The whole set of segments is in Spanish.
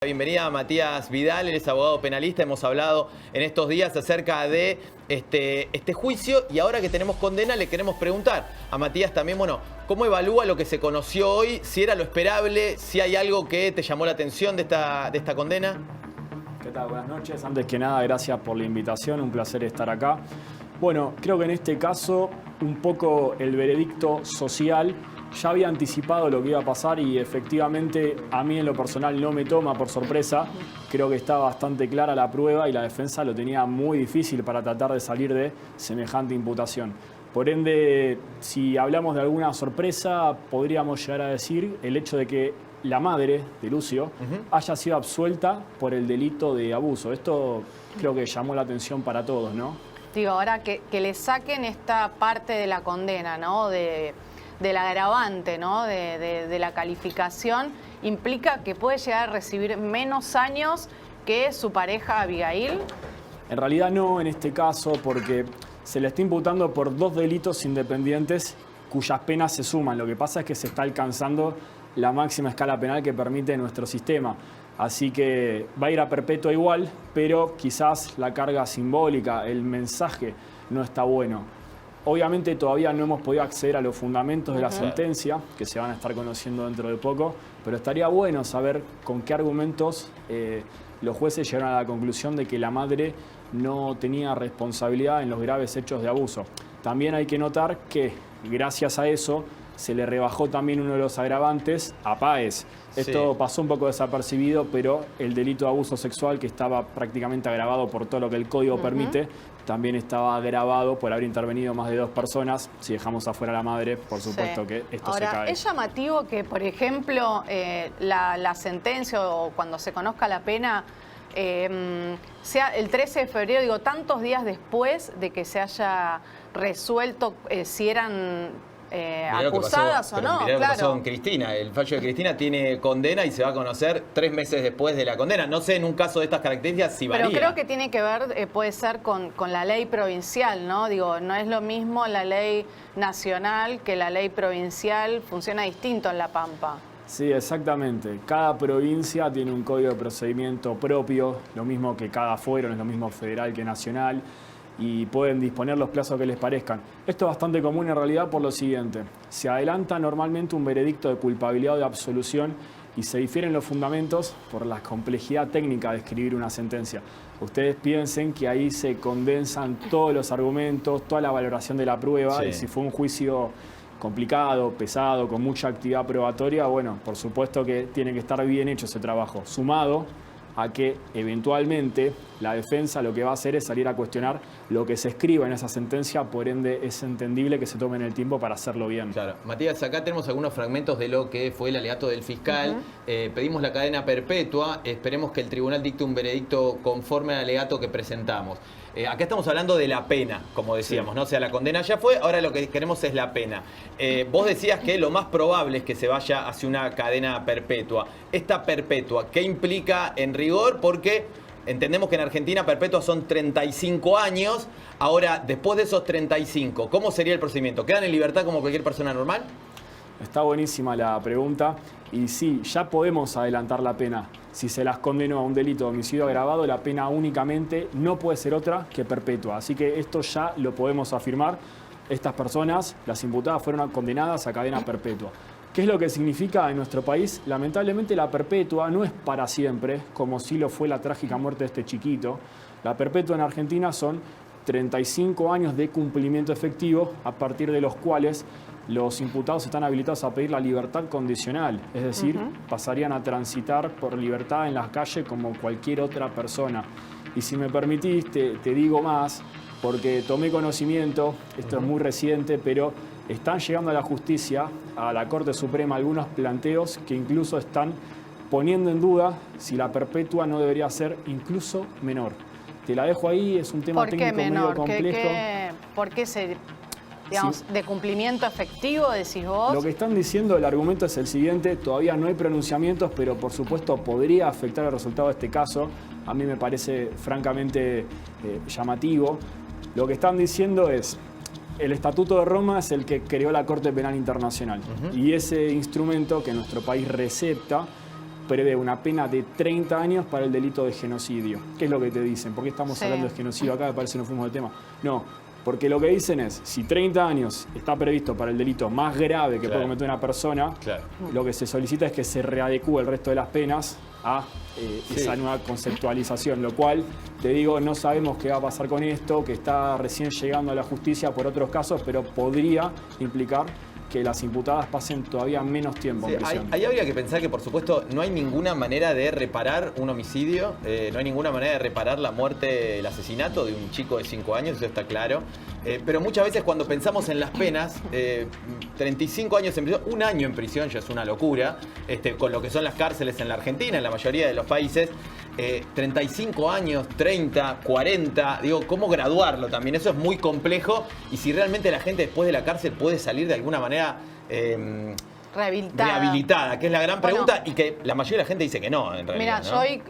Bienvenida a Matías Vidal, él es abogado penalista. Hemos hablado en estos días acerca de este juicio y ahora que tenemos condena le queremos preguntar a Matías también, bueno, ¿cómo evalúa lo que se conoció hoy? Si era lo esperable, si hay algo que te llamó la atención de esta condena. ¿Qué tal? Buenas noches. Antes que nada, gracias por la invitación, un placer estar acá. Bueno, creo que en este caso un poco el veredicto social ya había anticipado lo que iba a pasar y efectivamente a mí en lo personal no me toma por sorpresa. Creo que está bastante clara la prueba y la defensa lo tenía muy difícil para tratar de salir de semejante imputación. Por ende, si hablamos de alguna sorpresa, podríamos llegar a decir el hecho de que la madre de Lucio haya sido absuelta por el delito de abuso. Esto creo que llamó la atención para todos, ¿no? Digo, ahora que le saquen esta parte de la condena, ¿no? Del agravante, ¿no? De la calificación, implica que puede llegar a recibir menos años que su pareja Abigail. En realidad no en este caso, porque se le está imputando por dos delitos independientes cuyas penas se suman. Lo que pasa es que se está alcanzando la máxima escala penal que permite nuestro sistema. Así que va a ir a perpetua igual, pero quizás la carga simbólica, el mensaje no está bueno. Obviamente todavía no hemos podido acceder a los fundamentos de la sentencia, que se van a estar conociendo dentro de poco, pero estaría bueno saber con qué argumentos los jueces llegaron a la conclusión de que la madre no tenía responsabilidad en los graves hechos de abuso. También hay que notar que gracias a eso se le rebajó también uno de los agravantes a Páez. Esto pasó un poco desapercibido, pero el delito de abuso sexual, que estaba prácticamente agravado por todo lo que el código permite, también estaba agravado por haber intervenido más de 2 personas. Si dejamos afuera a la madre, por supuesto que esto se cae. Ahora, es llamativo que, por ejemplo, la sentencia o cuando se conozca la pena sea el 13 de febrero, digo, tantos días después de que se haya resuelto si eran acusadas o no. Mirá lo que pasó con Cristina. El fallo de Cristina tiene condena y se va a conocer 3 meses después de la condena. No sé en un caso de estas características si varía. Pero creo que tiene que ver, puede ser con la ley provincial, ¿no? Digo, no es lo mismo la ley nacional que la ley provincial, funciona distinto en La Pampa. Sí, exactamente. Cada provincia tiene un código de procedimiento propio, lo mismo que cada fuero, no es lo mismo federal que nacional, y pueden disponer los plazos que les parezcan. Esto es bastante común en realidad por lo siguiente. Se adelanta normalmente un veredicto de culpabilidad o de absolución y se difieren los fundamentos por la complejidad técnica de escribir una sentencia. Ustedes piensen que ahí se condensan todos los argumentos, toda la valoración de la prueba, y si fue un juicio complicado, pesado, con mucha actividad probatoria, bueno, por supuesto que tiene que estar bien hecho ese trabajo, sumado a que eventualmente la defensa lo que va a hacer es salir a cuestionar lo que se escriba en esa sentencia, por ende es entendible que se tomen el tiempo para hacerlo bien. Claro. Matías, acá tenemos algunos fragmentos de lo que fue el alegato del fiscal. Pedimos la cadena perpetua, esperemos que el tribunal dicte un veredicto conforme al alegato que presentamos. Acá estamos hablando de la pena, como decíamos, ¿no? O sea, la condena ya fue, ahora lo que queremos es la pena. Vos decías que lo más probable es que se vaya hacia una cadena perpetua. Esta perpetua, ¿qué implica en rigor? Porque entendemos que en Argentina perpetua son 35 años. Ahora, después de esos 35, ¿cómo sería el procedimiento? ¿Quedan en libertad como cualquier persona normal? Está buenísima la pregunta. Y sí, ya podemos adelantar la pena. Si se las condenó a un delito de homicidio agravado, la pena únicamente no puede ser otra que perpetua. Así que esto ya lo podemos afirmar. Estas personas, las imputadas, fueron condenadas a cadena perpetua. ¿Qué es lo que significa en nuestro país? Lamentablemente la perpetua no es para siempre, como sí lo fue la trágica muerte de este chiquito. La perpetua en Argentina son 35 años de cumplimiento efectivo, a partir de los cuales los imputados están habilitados a pedir la libertad condicional, es decir, pasarían a transitar por libertad en las calles como cualquier otra persona. Y si me permitís, te digo más, porque tomé conocimiento, esto es muy reciente, pero están llegando a la justicia, a la Corte Suprema, algunos planteos que incluso están poniendo en duda si la perpetua no debería ser incluso menor. Te la dejo ahí, es un tema técnico medio complejo. ¿Por qué se...? Digamos, de cumplimiento efectivo, decís vos. Lo que están diciendo, el argumento es el siguiente, todavía no hay pronunciamientos, pero por supuesto podría afectar el resultado de este caso. A mí me parece francamente llamativo. Lo que están diciendo es, el Estatuto de Roma es el que creó la Corte Penal Internacional. Y ese instrumento que nuestro país recepta prevé una pena de 30 años para el delito de genocidio. ¿Qué es lo que te dicen? ¿Por qué estamos hablando de genocidio acá? Me parece que no fuimos del tema. No, porque lo que dicen es, si 30 años está previsto para el delito más grave que puede cometer una persona, lo que se solicita es que se readecúe el resto de las penas a esa nueva conceptualización, lo cual, te digo, no sabemos qué va a pasar con esto, que está recién llegando a la justicia por otros casos, pero podría implicar que las imputadas pasen todavía menos tiempo en prisión. Ahí habría que pensar que, por supuesto, no hay ninguna manera de reparar un homicidio, no hay ninguna manera de reparar la muerte, el asesinato de un chico de 5 años, eso está claro. Pero muchas veces cuando pensamos en las penas, 35 años en prisión, un año en prisión ya es una locura, con lo que son las cárceles en la Argentina, en la mayoría de los países, 35 años, 30, 40, digo, ¿cómo graduarlo también? Eso es muy complejo y si realmente la gente después de la cárcel puede salir de alguna manera rehabilitada, que es la gran pregunta y que la mayoría de la gente dice que no, en realidad. Mira, yo hoy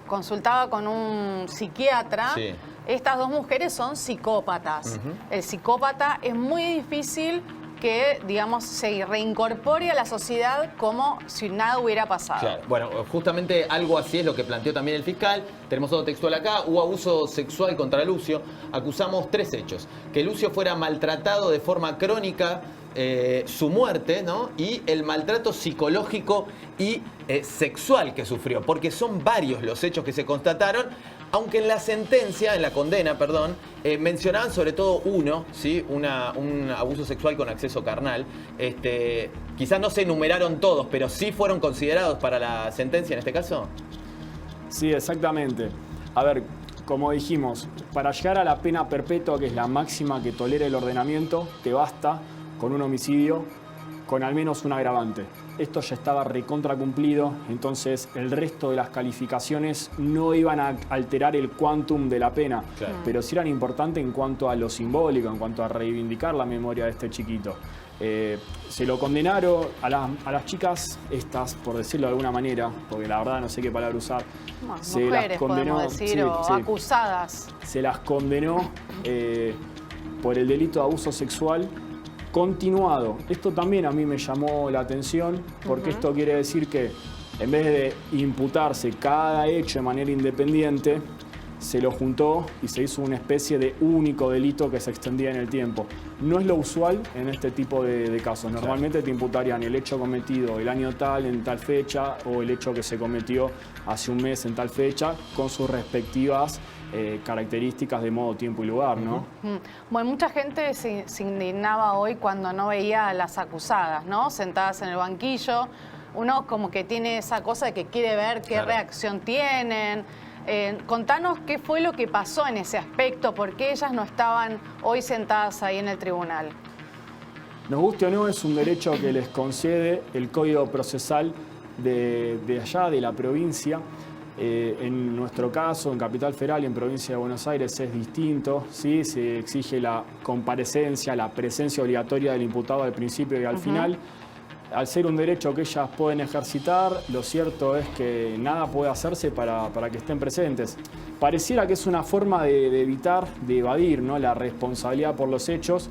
consultaba con un psiquiatra. Sí. Estas dos mujeres son psicópatas. El psicópata es muy difícil que, digamos, se reincorpore a la sociedad como si nada hubiera pasado. Claro. Bueno, justamente algo así es lo que planteó también el fiscal. Tenemos otro textual acá. Hubo abuso sexual contra Lucio. Acusamos 3 hechos. Que Lucio fuera maltratado de forma crónica, su muerte, ¿no? Y el maltrato psicológico y sexual que sufrió. Porque son varios los hechos que se constataron. Aunque en la sentencia, en la condena, perdón, mencionaban sobre todo uno, ¿sí? Un abuso sexual con acceso carnal. Quizás no se enumeraron todos, pero sí fueron considerados para la sentencia en este caso. Sí, exactamente. A ver, como dijimos, para llegar a la pena perpetua, que es la máxima que tolera el ordenamiento, te basta con un homicidio con al menos un agravante. Esto ya estaba recontra cumplido, entonces el resto de las calificaciones no iban a alterar el quantum de la pena, pero sí eran importantes en cuanto a lo simbólico, en cuanto a reivindicar la memoria de este chiquito. Se lo condenaron a las chicas estas, por decirlo de alguna manera, porque la verdad no sé qué palabra usar. Se mujeres, las condenó, podemos decir, o acusadas. Se las condenó por el delito de abuso sexual continuado. Esto también a mí me llamó la atención porque esto quiere decir que en vez de imputarse cada hecho de manera independiente, se lo juntó y se hizo una especie de único delito que se extendía en el tiempo. No es lo usual en este tipo de casos. Normalmente te imputarían el hecho cometido el año tal, en tal fecha, o el hecho que se cometió hace un mes en tal fecha, con sus respectivas características de modo, tiempo y lugar, ¿no? Bueno, mucha gente se indignaba hoy cuando no veía a las acusadas, ¿no? Sentadas en el banquillo. Uno como que tiene esa cosa de que quiere ver qué reacción tienen. Contanos qué fue lo que pasó en ese aspecto, por qué ellas no estaban hoy sentadas ahí en el tribunal. Nos guste o no, es un derecho que les concede el Código Procesal de allá, de la provincia. En nuestro caso, en Capital Federal y en Provincia de Buenos Aires es distinto, ¿sí? Se exige la comparecencia, la presencia obligatoria del imputado al principio y al final. Al ser un derecho que ellas pueden ejercitar, lo cierto es que nada puede hacerse para que estén presentes. Pareciera que es una forma de evitar, de evadir, ¿no?, la responsabilidad por los hechos,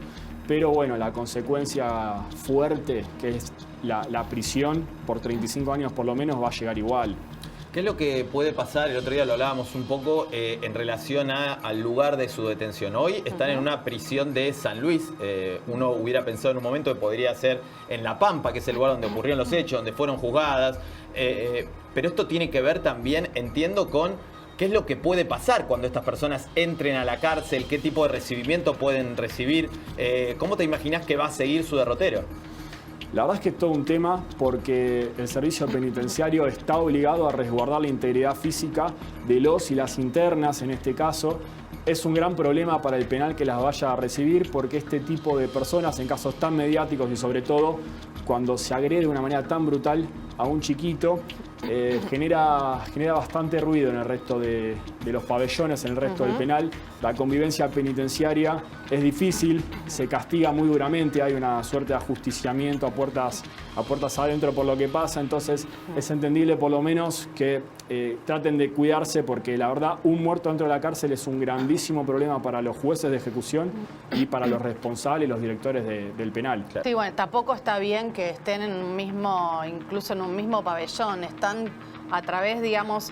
pero bueno, la consecuencia fuerte, que es la prisión por 35 años por lo menos, va a llegar igual. ¿Qué es lo que puede pasar? El otro día lo hablábamos un poco en relación al lugar de su detención. Hoy están en una prisión de San Luis. Uno hubiera pensado en un momento que podría ser en La Pampa, que es el lugar donde ocurrieron los hechos, donde fueron juzgadas. Pero esto tiene que ver también, entiendo, con qué es lo que puede pasar cuando estas personas entren a la cárcel, qué tipo de recibimiento pueden recibir. ¿Cómo te imaginas que va a seguir su derrotero? La verdad es que es todo un tema porque el servicio penitenciario está obligado a resguardar la integridad física de los y las internas en este caso. Es un gran problema para el penal que las vaya a recibir porque este tipo de personas en casos tan mediáticos y sobre todo cuando se agrede de una manera tan brutal a un chiquito, genera bastante ruido en el resto de los pabellones, en el resto del penal. La convivencia penitenciaria es difícil, se castiga muy duramente, hay una suerte de ajusticiamiento a puertas adentro por lo que pasa, entonces es entendible por lo menos que traten de cuidarse porque la verdad un muerto dentro de la cárcel es un grandísimo problema para los jueces de ejecución y para los responsables y los directores del penal. Sí, bueno, tampoco está bien que estén en un mismo, incluso en un mismo pabellón, están a través, digamos,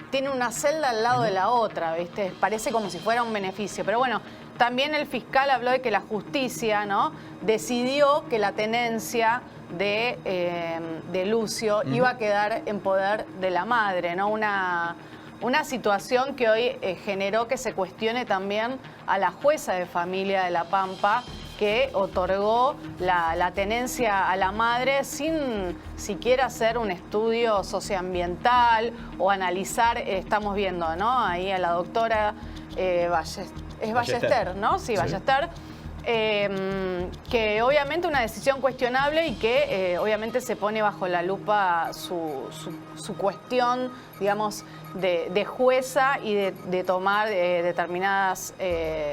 tiene una celda al lado de la otra, ¿viste? Parece como si fuera un beneficio. Pero bueno, también el fiscal habló de que la justicia, ¿no?, decidió que la tenencia de Lucio iba a quedar en poder de la madre, ¿no? Una situación que hoy generó que se cuestione también a la jueza de familia de La Pampa, que otorgó la tenencia a la madre sin siquiera hacer un estudio socioambiental o analizar, estamos viendo, ¿no?, ahí a la doctora Ballester, ¿no? Sí, Ballester. Que obviamente una decisión cuestionable y que obviamente se pone bajo la lupa su cuestión, digamos, de jueza y de tomar determinadas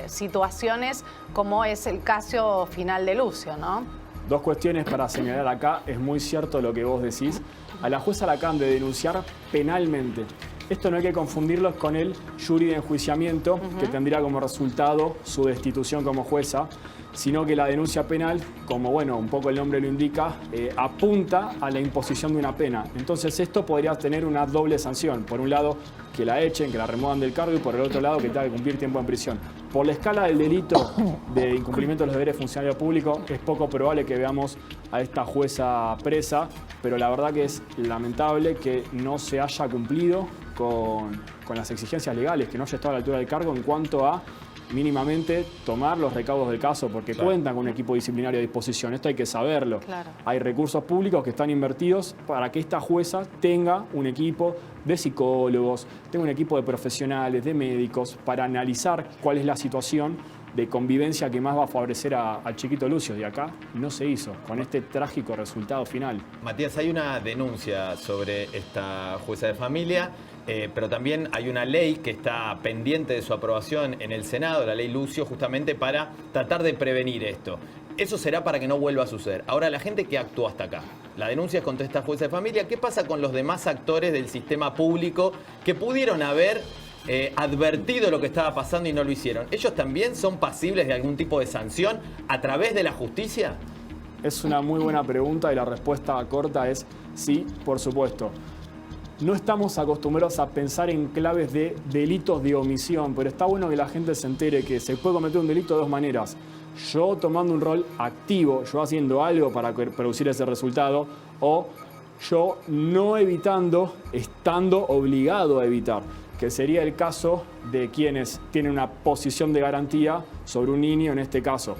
situaciones, como es el caso final de Lucio, ¿no? Dos cuestiones para señalar acá. Es muy cierto lo que vos decís. A la jueza la acaban de denunciar penalmente. Esto no hay que confundirlo con el jury de enjuiciamiento, que tendría como resultado su destitución como jueza, sino que la denuncia penal, como bueno, un poco el nombre lo indica, apunta a la imposición de una pena. Entonces esto podría tener una doble sanción. Por un lado, que la echen, que la remuevan del cargo, y por el otro lado, que tenga que cumplir tiempo en prisión. Por la escala del delito de incumplimiento de los deberes de funcionario público, es poco probable que veamos a esta jueza presa, pero la verdad que es lamentable que no se haya cumplido con las exigencias legales, que no haya estado a la altura del cargo en cuanto a mínimamente tomar los recaudos del caso, porque cuentan con un equipo disciplinario a disposición. Esto hay que saberlo. Claro. Hay recursos públicos que están invertidos para que esta jueza tenga un equipo de psicólogos, tenga un equipo de profesionales, de médicos, para analizar cuál es la situación de convivencia que más va a favorecer al chiquito Lucio. Y acá no se hizo, con este trágico resultado final. Matías, hay una denuncia sobre esta jueza de familia, pero también hay una ley que está pendiente de su aprobación en el Senado, la ley Lucio, justamente para tratar de prevenir esto. Eso será para que no vuelva a suceder. Ahora, la gente que actuó hasta acá, la denuncia es contra esta jueza de familia. ¿Qué pasa con los demás actores del sistema público que pudieron haber advertido lo que estaba pasando y no lo hicieron? ¿Ellos también son pasibles de algún tipo de sanción a través de la justicia? Es una muy buena pregunta y la respuesta corta es sí, por supuesto. No estamos acostumbrados a pensar en claves de delitos de omisión, pero está bueno que la gente se entere que se puede cometer un delito de dos maneras. Yo tomando un rol activo, yo haciendo algo para producir ese resultado, o yo no evitando, estando obligado a evitar, que sería el caso de quienes tienen una posición de garantía sobre un niño, en este caso,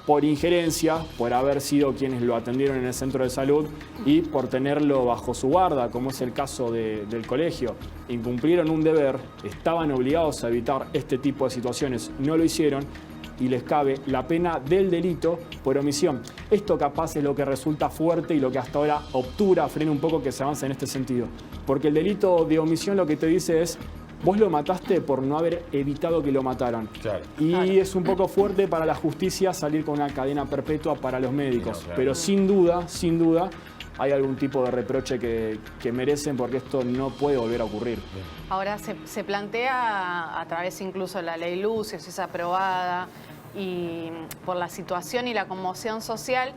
por injerencia, por haber sido quienes lo atendieron en el centro de salud y por tenerlo bajo su guarda, como es el caso del colegio. Incumplieron un deber, estaban obligados a evitar este tipo de situaciones, no lo hicieron y les cabe la pena del delito por omisión. Esto capaz es lo que resulta fuerte y lo que hasta ahora obtura, frena un poco que se avance en este sentido. Porque el delito de omisión lo que te dice es: vos lo mataste por no haber evitado que lo mataran. Claro. Y es un poco fuerte para la justicia salir con una cadena perpetua para los médicos. Claro. Pero sin duda, hay algún tipo de reproche que merecen, porque esto no puede volver a ocurrir. Ahora se plantea a través incluso de la ley Lucio, si es aprobada, y por la situación y la conmoción social,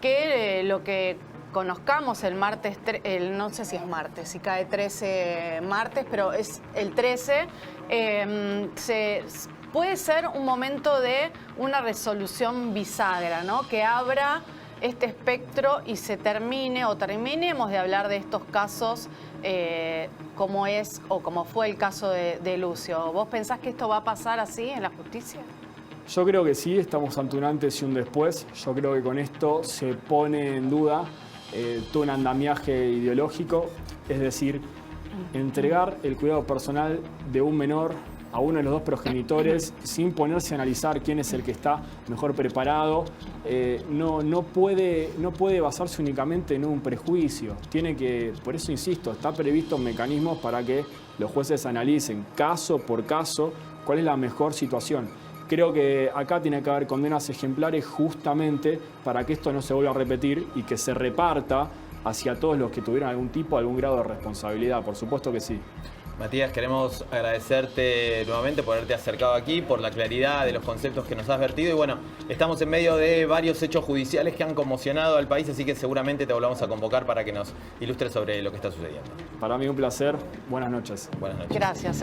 que lo que conozcamos el martes, no sé si es martes, si cae 13 martes, pero es el 13, puede ser un momento de una resolución bisagra, ¿no? Que abra este espectro y se termine o terminemos de hablar de estos casos como es o como fue el caso de Lucio. ¿Vos pensás que esto va a pasar así en la justicia? Yo creo que sí, estamos ante un antes y un después. Yo creo que con esto se pone en duda todo un andamiaje ideológico, es decir, entregar el cuidado personal de un menor a uno de los dos progenitores sin ponerse a analizar quién es el que está mejor preparado, no puede basarse únicamente en un prejuicio. Tiene que, por eso insisto, está previsto mecanismos para que los jueces analicen caso por caso cuál es la mejor situación. Creo que acá tiene que haber condenas ejemplares justamente para que esto no se vuelva a repetir y que se reparta hacia todos los que tuvieron algún grado de responsabilidad. Por supuesto que sí. Matías, queremos agradecerte nuevamente por haberte acercado aquí, por la claridad de los conceptos que nos has vertido. Y bueno, estamos en medio de varios hechos judiciales que han conmocionado al país, así que seguramente te volvamos a convocar para que nos ilustres sobre lo que está sucediendo. Para mí un placer. Buenas noches. Buenas noches. Gracias.